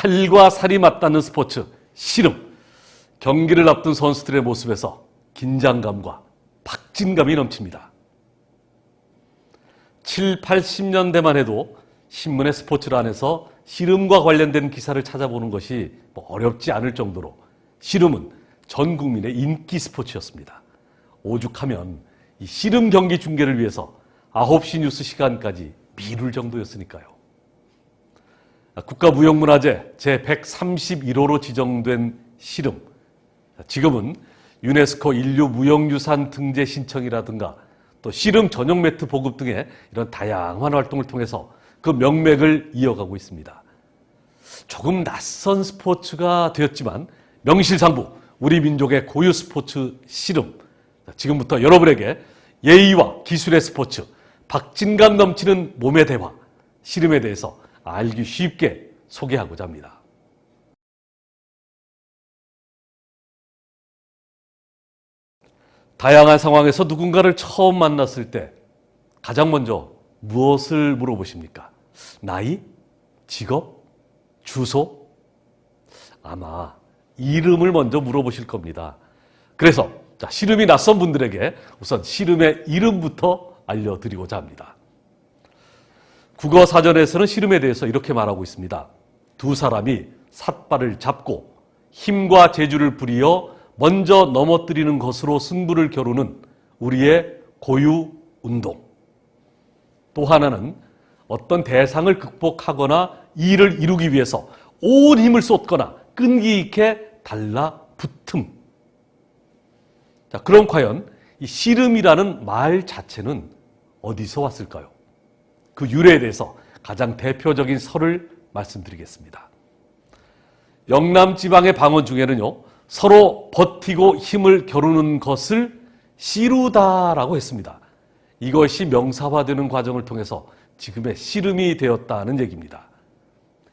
살과 살이 맞닿는 스포츠, 씨름. 경기를 앞둔 선수들의 모습에서 긴장감과 박진감이 넘칩니다. 7, 80년대만 해도 신문의 스포츠란에서 씨름과 관련된 기사를 찾아보는 것이 어렵지 않을 정도로 씨름은 전 국민의 인기 스포츠였습니다. 오죽하면 이 씨름 경기 중계를 위해서 9시 뉴스 시간까지 미룰 정도였으니까요. 국가무형문화재 제131호로 지정된 씨름. 지금은 유네스코 인류무형유산 등재 신청이라든가 또 씨름 전용 매트 보급 등의 이런 다양한 활동을 통해서 그 명맥을 이어가고 있습니다. 조금 낯선 스포츠가 되었지만 명실상부 우리 민족의 고유 스포츠 씨름. 지금부터 여러분에게 예의와 기술의 스포츠, 박진감 넘치는 몸의 대화, 씨름에 대해서 알기 쉽게 소개하고자 합니다. 다양한 상황에서 누군가를 처음 만났을 때 가장 먼저 무엇을 물어보십니까? 나이? 직업? 주소? 아마 이름을 먼저 물어보실 겁니다. 그래서 씨름이 낯선 분들에게 우선 씨름의 이름부터 알려드리고자 합니다. 국어사전에서는 씨름에 대해서 이렇게 말하고 있습니다. 두 사람이 삿발을 잡고 힘과 재주를 부리어 먼저 넘어뜨리는 것으로 승부를 겨루는 우리의 고유 운동. 또 하나는 어떤 대상을 극복하거나 이를 이루기 위해서 온 힘을 쏟거나 끈기 있게 달라붙음. 자, 그럼 과연 이 씨름이라는 말 자체는 어디서 왔을까요? 그 유래에 대해서 가장 대표적인 설을 말씀드리겠습니다. 영남 지방의 방언 중에는요, 서로 버티고 힘을 겨루는 것을 씨루다라고 했습니다. 이것이 명사화되는 과정을 통해서 지금의 씨름이 되었다는 얘기입니다.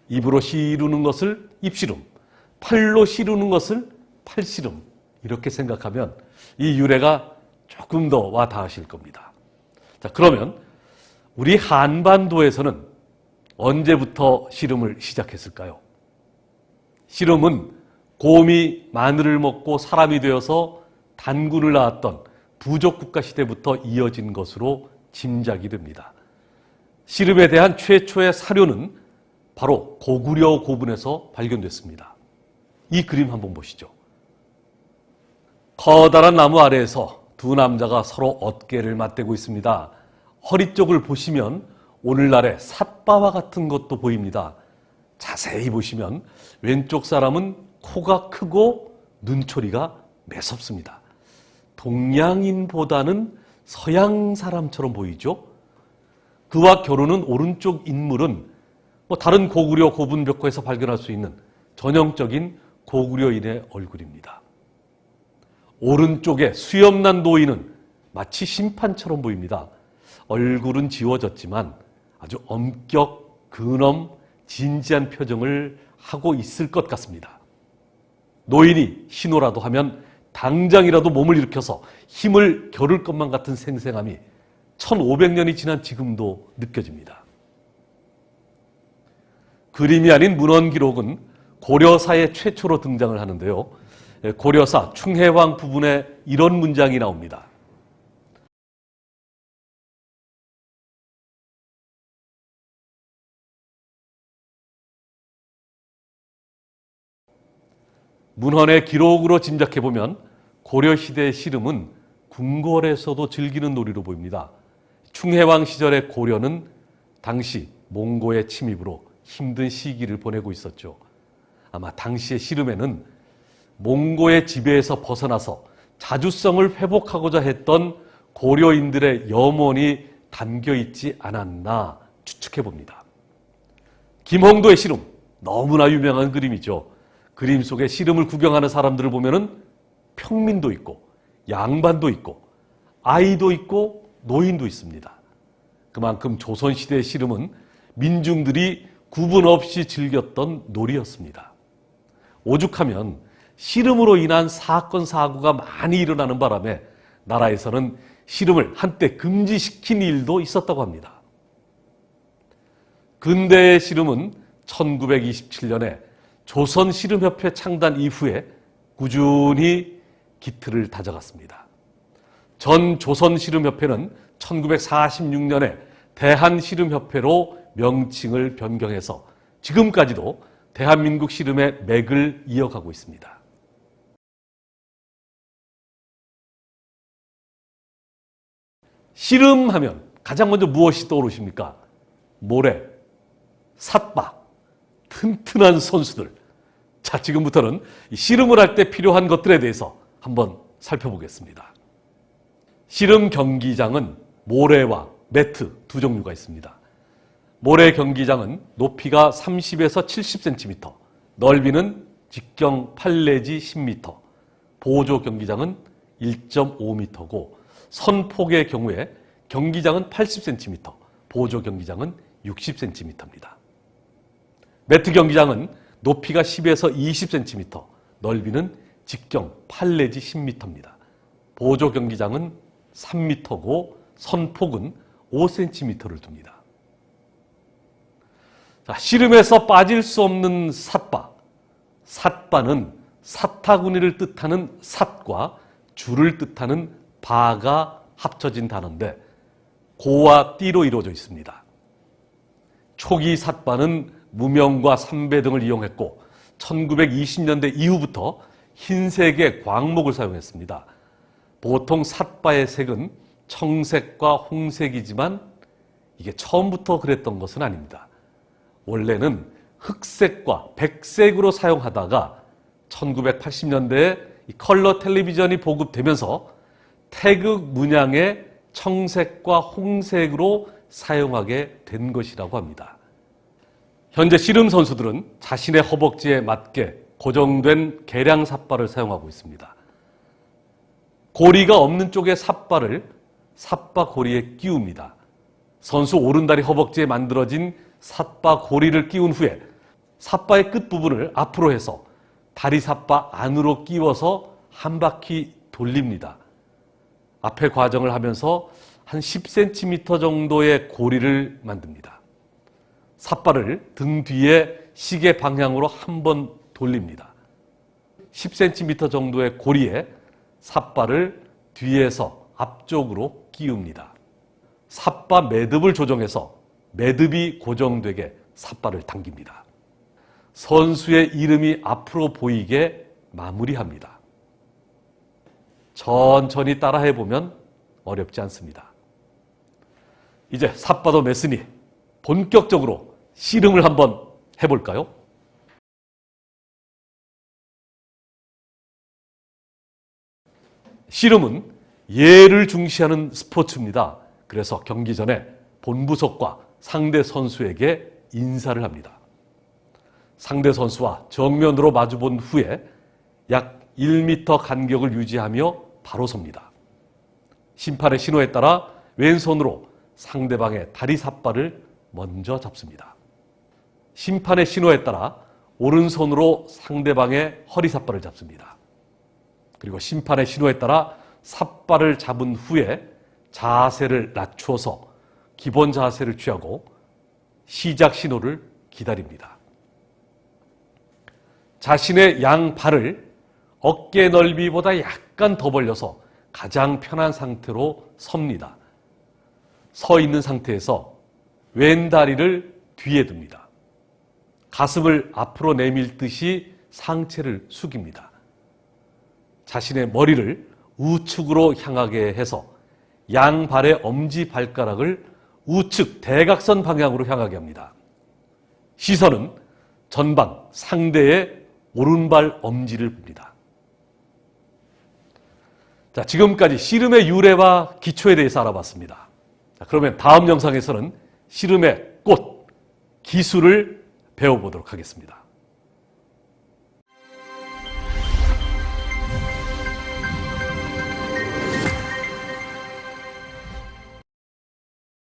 입으로 씨루는 것을 입씨름, 팔로 씨루는 것을 팔씨름, 이렇게 생각하면 이 유래가 조금 더 와 닿으실 겁니다. 자, 그러면 우리 한반도에서는 언제부터 씨름을 시작했을까요? 씨름은 곰이 마늘을 먹고 사람이 되어서 단군을 낳았던 부족 국가 시대부터 이어진 것으로 짐작이 됩니다. 씨름에 대한 최초의 사료는 바로 고구려 고분에서 발견됐습니다. 이 그림 한번 보시죠. 커다란 나무 아래에서 두 남자가 서로 어깨를 맞대고 있습니다. 허리 쪽을 보시면 오늘날의 삿바와 같은 것도 보입니다. 자세히 보시면 왼쪽 사람은 코가 크고 눈초리가 매섭습니다. 동양인보다는 서양 사람처럼 보이죠? 그와 겨루는 오른쪽 인물은 다른 고구려 고분 벽화에서 발견할 수 있는 전형적인 고구려인의 얼굴입니다. 오른쪽에 수염난 노인은 마치 심판처럼 보입니다. 얼굴은 지워졌지만 아주 엄격, 근엄, 진지한 표정을 하고 있을 것 같습니다. 노인이 신호라도 하면 당장이라도 몸을 일으켜서 힘을 겨룰 것만 같은 생생함이 1500년이 지난 지금도 느껴집니다. 그림이 아닌 문헌 기록은 고려사의 최초로 등장을 하는데요. 고려사 충해왕 부분에 이런 문장이 나옵니다. 문헌의 기록으로 짐작해보면 고려시대의 씨름은 궁궐에서도 즐기는 놀이로 보입니다. 충해왕 시절의 고려는 당시 몽고의 침입으로 힘든 시기를 보내고 있었죠. 아마 당시의 씨름에는 몽고의 지배에서 벗어나서 자주성을 회복하고자 했던 고려인들의 염원이 담겨있지 않았나 추측해봅니다. 김홍도의 씨름, 너무나 유명한 그림이죠. 그림 속에 씨름을 구경하는 사람들을 보면은 평민도 있고 양반도 있고 아이도 있고 노인도 있습니다. 그만큼 조선시대의 씨름은 민중들이 구분 없이 즐겼던 놀이였습니다. 오죽하면 씨름으로 인한 사건 사고가 많이 일어나는 바람에 나라에서는 씨름을 한때 금지시킨 일도 있었다고 합니다. 근대의 씨름은 1927년에 조선씨름협회 창단 이후에 꾸준히 기틀을 다져갔습니다. 전 조선씨름협회는 1946년에 대한씨름협회로 명칭을 변경해서 지금까지도 대한민국 씨름의 맥을 이어가고 있습니다. 씨름하면 가장 먼저 무엇이 떠오르십니까? 모래, 삿바, 튼튼한 선수들. 자, 지금부터는 씨름을 할 때 필요한 것들에 대해서 한번 살펴보겠습니다. 씨름 경기장은 모래와 매트 두 종류가 있습니다. 모래 경기장은 높이가 30에서 70cm, 넓이는 직경 8 내지 10m, 보조 경기장은 1.5m고 선폭의 경우에 경기장은 80cm, 보조 경기장은 60cm입니다. 매트 경기장은 높이가 10에서 20cm, 넓이는 직경 8 내지 10m입니다. 보조 경기장은 3m고 선폭은 5cm를 둡니다. 자, 씨름에서 빠질 수 없는 삿바. 삿바는 사타구니를 뜻하는 삿과 줄을 뜻하는 바가 합쳐진 단어인데 고와 띠로 이루어져 있습니다. 초기 삿바는 무명과 삼배 등을 이용했고 1920년대 이후부터 흰색의 광목을 사용했습니다. 보통 삿바의 색은 청색과 홍색이지만 이게 처음부터 그랬던 것은 아닙니다. 원래는 흑색과 백색으로 사용하다가 1980년대에 컬러 텔레비전이 보급되면서 태극 문양의 청색과 홍색으로 사용하게 된 것이라고 합니다. 현재 씨름 선수들은 자신의 허벅지에 맞게 고정된 개량 삿바를 사용하고 있습니다. 고리가 없는 쪽의 삿바를 삿바 고리에 끼웁니다. 선수 오른다리 허벅지에 만들어진 삿바 고리를 끼운 후에 삿바의 끝부분을 앞으로 해서 다리 삿바 안으로 끼워서 한 바퀴 돌립니다. 앞에 과정을 하면서 한 10cm 정도의 고리를 만듭니다. 삿바를 등 뒤에 시계 방향으로 한 번 돌립니다. 10cm 정도의 고리에 삿바를 뒤에서 앞쪽으로 끼웁니다. 삿바 매듭을 조정해서 매듭이 고정되게 삿바를 당깁니다. 선수의 이름이 앞으로 보이게 마무리합니다. 천천히 따라해보면 어렵지 않습니다. 이제 삿바도 맸으니 본격적으로 씨름을 한번 해볼까요? 씨름은 예를 중시하는 스포츠입니다. 그래서 경기 전에 본부석과 상대 선수에게 인사를 합니다. 상대 선수와 정면으로 마주본 후에 약 1m 간격을 유지하며 바로 섭니다. 심판의 신호에 따라 왼손으로 상대방의 다리 삿바를 먼저 잡습니다. 심판의 신호에 따라 오른손으로 상대방의 허리 삿바를 잡습니다. 그리고 심판의 신호에 따라 삿바를 잡은 후에 자세를 낮추어서 기본 자세를 취하고 시작 신호를 기다립니다. 자신의 양 발을 어깨 넓이보다 약간 더 벌려서 가장 편한 상태로 섭니다. 서 있는 상태에서 왼다리를 뒤에 둡니다. 가슴을 앞으로 내밀듯이 상체를 숙입니다. 자신의 머리를 우측으로 향하게 해서 양발의 엄지발가락을 우측 대각선 방향으로 향하게 합니다. 시선은 전방 상대의 오른발 엄지를 봅니다. 자, 지금까지 씨름의 유래와 기초에 대해서 알아봤습니다. 자, 그러면 다음 영상에서는 씨름의 꽃, 기술을 배워보도록 하겠습니다.